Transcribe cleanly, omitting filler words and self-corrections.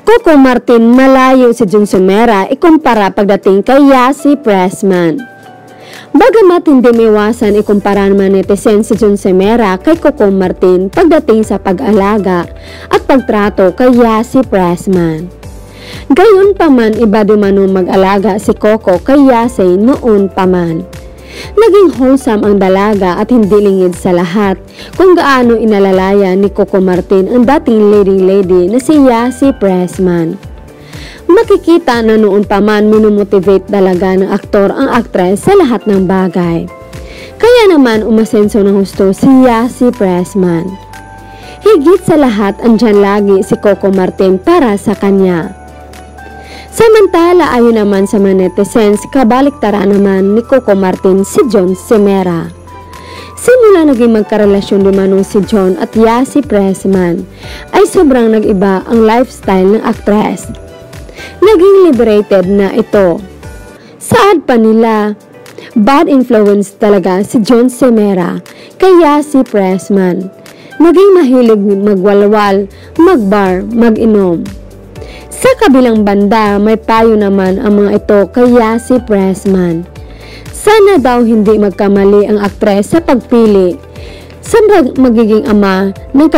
Coco Martin malayo si John Somera ikumpara pagdating kay Yasi Pressman. Bagamat hindi maiwasan ikumpara naman netizen si John Somera kay Coco Martin pagdating sa pag-alaga at pagtrato kay Yasi Pressman. Gayon pa man iba dumano mag-alaga si Coco kay Yasi noon pa man. Naging wholesome ang dalaga at hindi lingid sa lahat kung gaano inalalaya ni Coco Martin ang dating leading lady na si Yasi Pressman. Makikita na noon pa man minumotivate talaga ng aktor ang aktres sa lahat ng bagay. Kaya naman umasenso ng husto si Yasi Pressman. Higit sa lahat andyan lagi si Coco Martin para sa kanya. Samantala ayon naman sa mga netizens, kabaliktaran naman ni Coco Martin si John Somera. Simula naging magkarelasyon dumano si John at Yasi Pressman ay sobrang nag-iba ang lifestyle ng aktres. Naging liberated na ito. Saad pa nila, bad influence talaga si John Somera kay Yasi Pressman. Naging mahilig magwalwal, magbar, mag-inom. Sa kabilang banda, may payo naman ang mga ito kay Yasi Pressman. Sana daw hindi magkamali ang aktres sa pagpili sa magiging ama ng